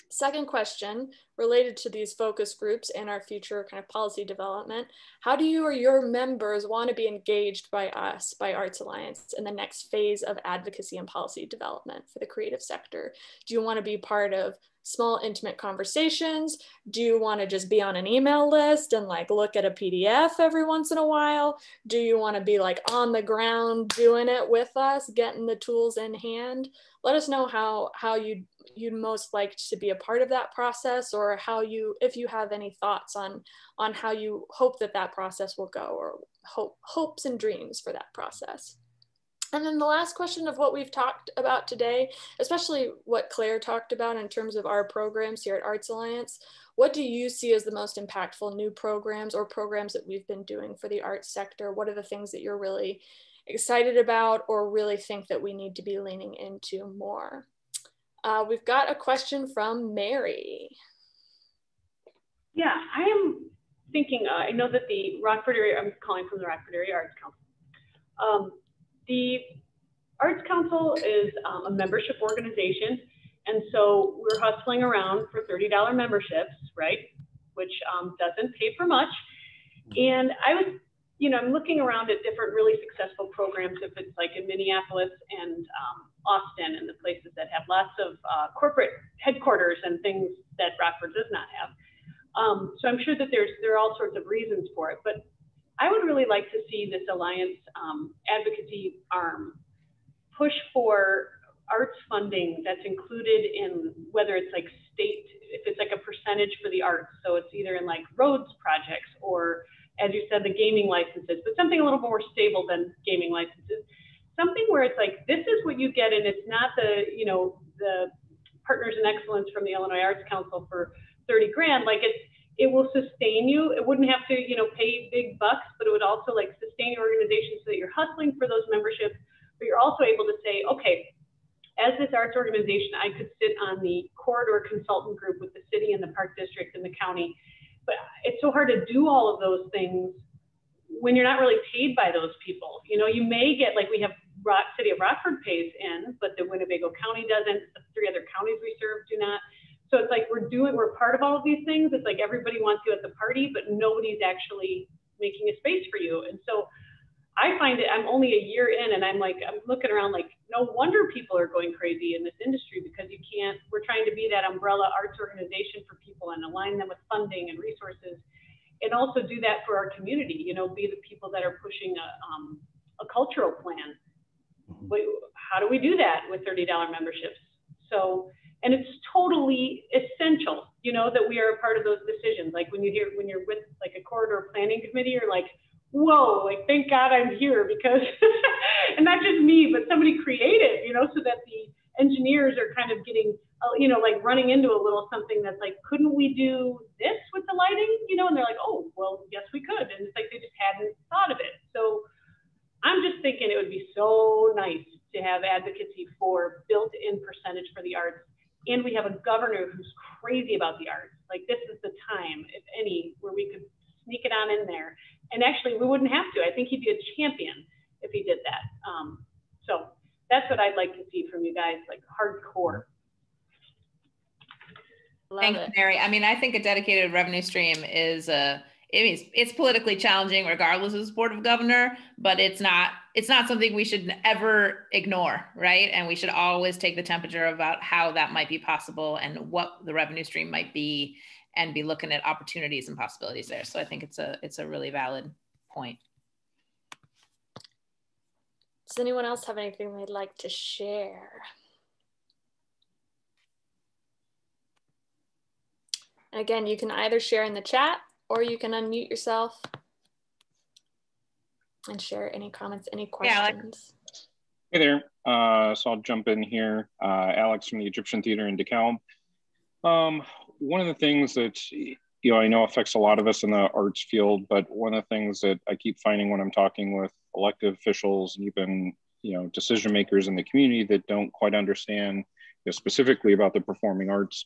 Second question, related to these focus groups and our future kind of policy development, how do you or your members want to be engaged by us, by Arts Alliance, in the next phase of advocacy and policy development for the creative sector? Do you want to be part of small, intimate conversations? Do you want to just be on an email list and like look at a PDF every once in a while? Do you want to be like on the ground doing it with us, getting the tools in hand? Let us know how you'd most like to be a part of that process, or how if you have any thoughts on how you hope that process will go, or hopes and dreams for that process. And then the last question of what we've talked about today, especially what Claire talked about in terms of our programs here at Arts Alliance, what do you see as the most impactful new programs or programs that we've been doing for the arts sector? What are the things that you're really excited about or really think that we need to be leaning into more? We've got a question from Mary. Yeah, I am thinking, I know that the Rockford area, I'm calling from the Rockford Area Arts Council. The Arts Council is a membership organization, and so we're hustling around for $30 memberships, right? Which doesn't pay for much. And I was, I'm looking around at different really successful programs, if it's like in Minneapolis and Austin and the places that have lots of corporate headquarters and things that Rockford does not have. So I'm sure that there are all sorts of reasons for it, but I would really like to see this Alliance advocacy arm push for arts funding that's included in, whether it's like state, if it's like a percentage for the arts, so it's either in like roads projects or, as you said, the gaming licenses, but something a little more stable than gaming licenses. Something where it's like, this is what you get, and it's not the, the Partners in Excellence from the Illinois Arts Council for 30 grand. Like it will sustain you. It wouldn't have to, pay big bucks, but it would also like sustain your organization so that you're hustling for those memberships, but you're also able to say, okay, as this arts organization, I could sit on the corridor consultant group with the city and the park district and the county, but it's so hard to do all of those things when you're not really paid by those people. You may get, like we have City of Rockford pays in, but the Winnebago County doesn't, the 3 other counties we serve do not. So it's like we're part of all of these things. It's like everybody wants you at the party, but nobody's actually making a space for you. And so I find it, I'm only a year in, and I'm looking around like, no wonder people are going crazy in this industry, because we're trying to be that umbrella arts organization for people people and align them with funding and resources, and also do that for our community, you know, be the people that are pushing a cultural plan. How do we do that with $30 memberships? So, and it's totally essential, you know, that we are a part of those decisions. Like when you're with like a corridor planning committee, you're like, whoa, like thank God I'm here, because, and not just me, but somebody creative, you know, so that the engineers are kind of getting, you know, like running into a little something that's like, couldn't we do this with the lighting? You know, and they're like, oh, well, yes, we could. And it's like, they just hadn't thought of it. So I'm just thinking it would be so nice to have advocacy for built-in percentage for the arts. And we have a governor who's crazy about the arts. Like this is the time, if any, where we could sneak it on in there. And actually we wouldn't have to. I think he'd be a champion if he did that. So that's what I'd like to see from you guys, like hardcore. Thanks, Mary. I mean, I think a dedicated revenue stream is it's politically challenging regardless of the support of governor, but it's not something we should ever ignore, right? And we should always take the temperature about how that might be possible and what the revenue stream might be, and be looking at opportunities and possibilities there. So I think it's a really valid point. Does anyone else have anything they'd like to share? Again, you can either share in the chat or you can unmute yourself and share any comments, any questions. Hey there. So I'll jump in here. Alex from the Egyptian Theater in DeKalb. One of the things that, you know, I know affects a lot of us in the arts field, but one of the things that I keep finding when I'm talking with elected officials and even, you know, decision makers in the community that don't quite understand, you know, specifically about the performing arts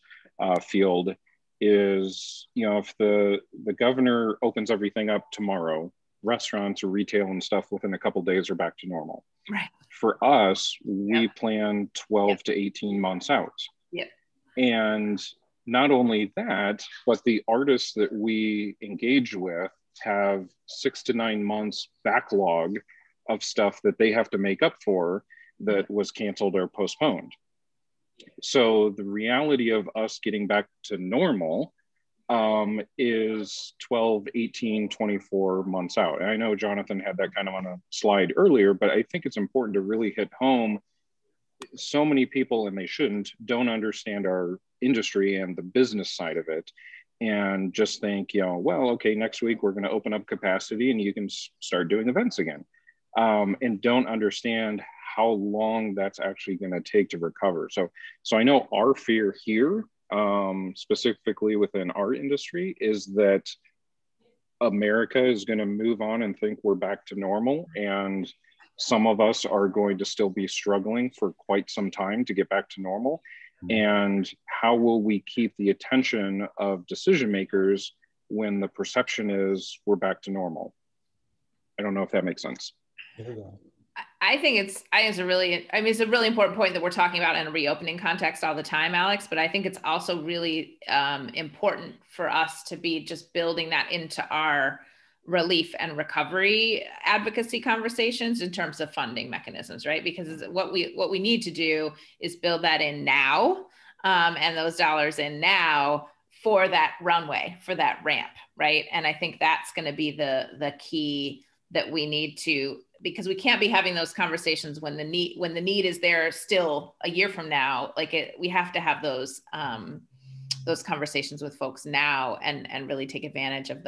field is, you know, if the governor opens everything up tomorrow, restaurants or retail and stuff within a couple of days are back to normal. Right. For us, we plan 12 to 18 months out. Yep. And not only that, but the artists that we engage with have 6 to 9 months backlog of stuff that they have to make up for that was canceled or postponed. So the reality of us getting back to normal is 12, 18, 24 months out. And I know Jonathan had that kind of on a slide earlier, but I think it's important to really hit home. So many people, and they shouldn't, don't understand our industry and the business side of it, and just think, you know, well, okay, next week we're going to open up capacity and you can start doing events again, and don't understand how long that's actually going to take to recover. So I know our fear here, specifically within our industry, is that America is going to move on and think we're back to normal, and some of us are going to still be struggling for quite some time to get back to normal. And how will we keep the attention of decision makers when the perception is we're back to normal? I don't know if that makes sense. I think it's a really important point that we're talking about in a reopening context all the time, Alex, but I think it's also really important for us to be just building that into our relief and recovery advocacy conversations in terms of funding mechanisms, right? Because what we need to do is build that in now, and those dollars in now for that runway, for that ramp, right? And I think that's going to be the key that we need to, because we can't be having those conversations when the need is there still a year from now. We have to have those conversations with folks now and really take advantage of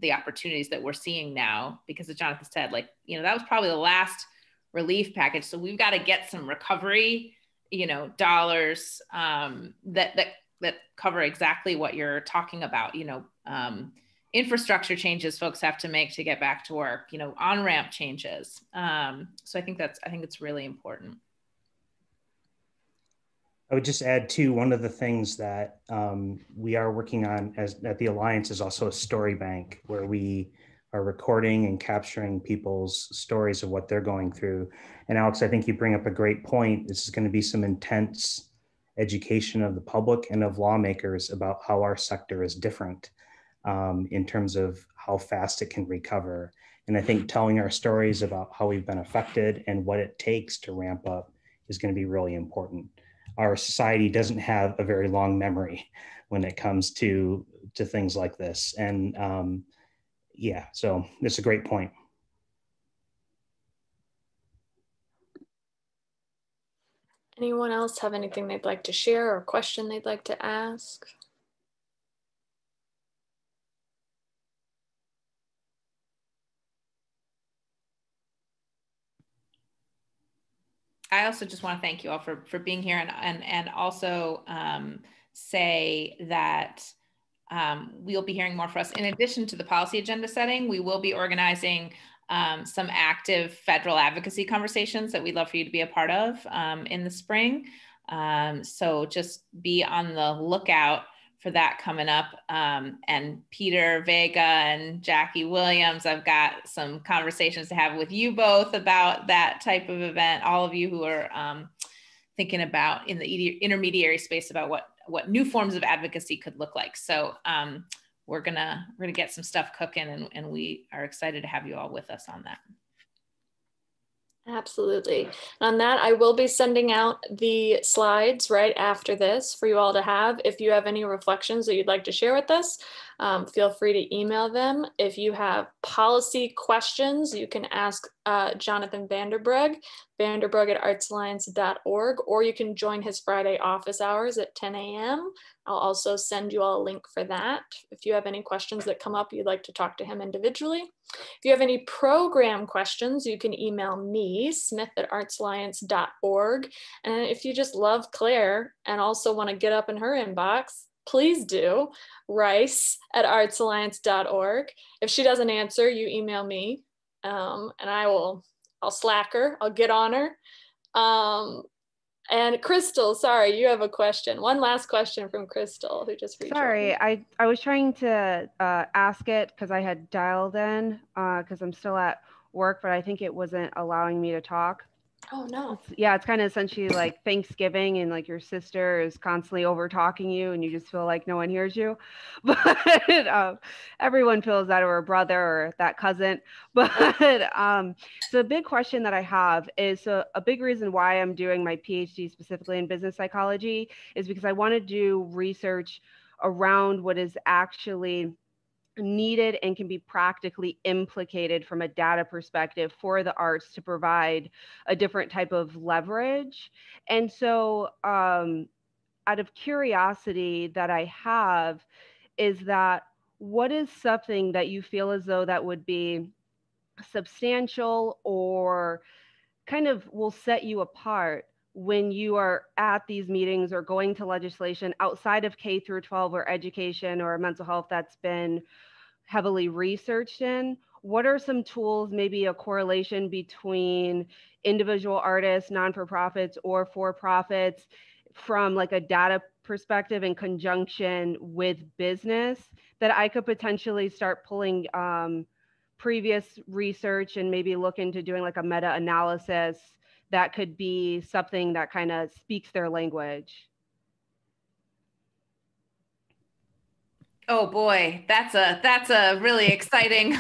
the opportunities that we're seeing now, because as Jonathan said, that was probably the last relief package. So we've got to get some recovery, dollars that cover exactly what you're talking about, infrastructure changes folks have to make to get back to work, on-ramp changes. So I think it's really important. I would just add too, one of the things that we are working on at the Alliance is also a story bank, where we are recording and capturing people's stories of what they're going through. And Alex, I think you bring up a great point. This is going to be some intense education of the public and of lawmakers about how our sector is different in terms of how fast it can recover. And I think telling our stories about how we've been affected and what it takes to ramp up is going to be really important. Our society doesn't have a very long memory when it comes to things like this. And yeah, so it's a great point. Anyone else have anything they'd like to share or question they'd like to ask? I also just want to thank you all for being here, and also say that we'll be hearing more from us. In addition to the policy agenda setting, we will be organizing some active federal advocacy conversations that we'd love for you to be a part of in the spring. So just be on the lookout for that coming up. And Peter Vega and Jackie Williams, I've got some conversations to have with you both about that type of event. All of you who are thinking about in the intermediary space about what new forms of advocacy could look like. So we're gonna get some stuff cooking, and we are excited to have you all with us on that. Absolutely. On that, I will be sending out the slides right after this for you all to have. If you have any reflections that you'd like to share with us, feel free to email them. If you have policy questions, you can ask Jonathan Vanderbrug at artsalliance.org, or you can join his Friday office hours at 10 a.m. I'll also send you all a link for that if you have any questions that come up you'd like to talk to him individually. If you have any program questions, you can email me, smith@artsalliance.org. And if you just love Claire and also want to get up in her inbox, please do, rice@artsalliance.org. If she doesn't answer, you email me, and I'll Slack her, I'll get on her. And Crystal, sorry, you have a question. One last question from Crystal, who just reached out. Sorry, I was trying to ask it because I had dialed in because I'm still at work, but I think it wasn't allowing me to talk. Oh, no. Yeah, it's kind of essentially like Thanksgiving and like your sister is constantly over talking you and you just feel like no one hears you. But everyone feels that, or a brother or that cousin. But so the big question that I have is a big reason why I'm doing my PhD specifically in business psychology is because I want to do research around what is actually needed and can be practically implicated from a data perspective for the arts to provide a different type of leverage. And so out of curiosity that I have is that what is something that you feel as though that would be substantial or kind of will set you apart when you are at these meetings or going to legislation outside of K through 12 or education or mental health that's been heavily researched in? What are some tools, maybe a correlation between individual artists, non-for-profits or for-profits from like a data perspective in conjunction with business that I could potentially start pulling previous research and maybe look into doing like a meta-analysis that could be something that kind of speaks their language? Oh boy, that's a really exciting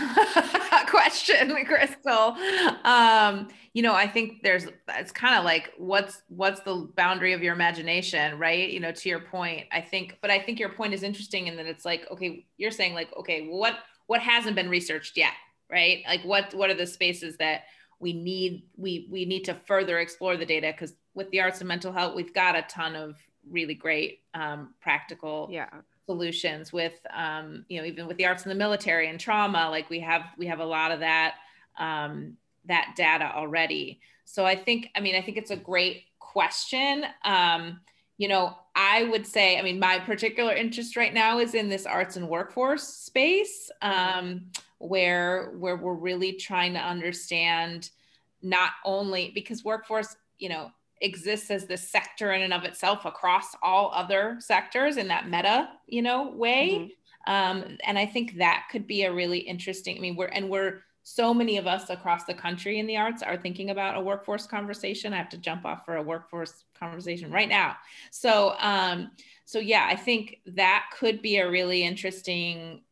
question, Crystal. I think it's kind of like what's the boundary of your imagination, right? To your point, I think your point is interesting in that it's like, okay, you're saying like, okay, well, what hasn't been researched yet, right? Like what are the spaces that we need to further explore the data? Because with the arts and mental health, we've got a ton of really great practical solutions with even with the arts and the military and trauma, like we have a lot of that data already. So I think it's a great question. I would say, my particular interest right now is in this arts and workforce space, where we're really trying to understand not only because workforce, exists as this sector in and of itself across all other sectors in that meta, way. Mm-hmm. And I think that could be a really interesting, we're so many of us across the country in the arts are thinking about a workforce conversation. I have to jump off for a workforce conversation right now. So yeah, I think that could be a really interesting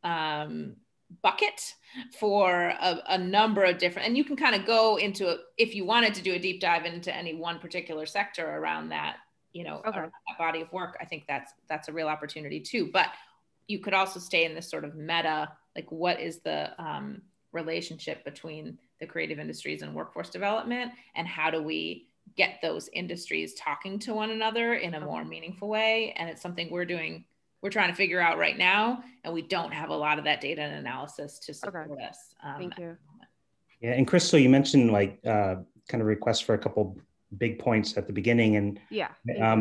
bucket for a number of different, and you can kind of go into if you wanted to do a deep dive into any one particular sector around that you know, Okay. a body of work, I think that's a real opportunity too. But you could also stay in this sort of meta, like what is the relationship between the creative industries and workforce development, and how do we get those industries talking to one another in a more meaningful way? And it's something we're trying to figure out right now, and we don't have a lot of that data and analysis to support us. Thank you. Yeah, and Crystal, you mentioned like kind of requests for a couple big points at the beginning, and yeah,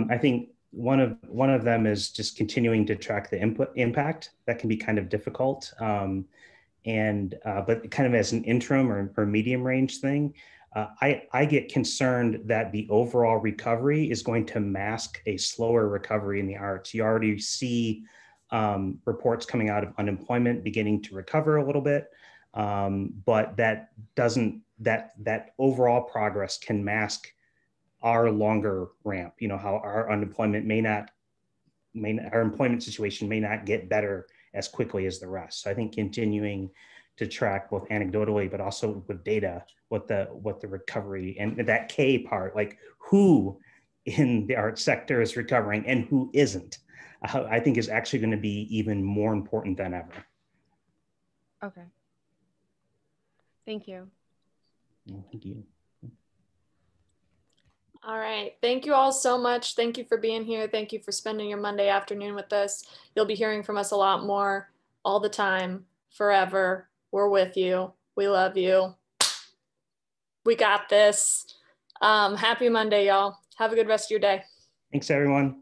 I think one of them is just continuing to track the impact. That can be kind of difficult, but kind of as an interim or medium range thing. I get concerned that the overall recovery is going to mask a slower recovery in the arts. You already see reports coming out of unemployment beginning to recover a little bit, but that overall progress can mask our longer ramp. You know, how our unemployment our employment situation may not get better as quickly as the rest. So I think continuing to track both anecdotally, but also with data, what the recovery and that K part, like who in the art sector is recovering and who isn't, I think is actually going to be even more important than ever. Okay. Thank you. Thank you. All right. Thank you all so much. Thank you for being here. Thank you for spending your Monday afternoon with us. You'll be hearing from us a lot more all the time, forever. We're with you. We love you. We got this. Happy Monday, y'all. Have a good rest of your day. Thanks, everyone.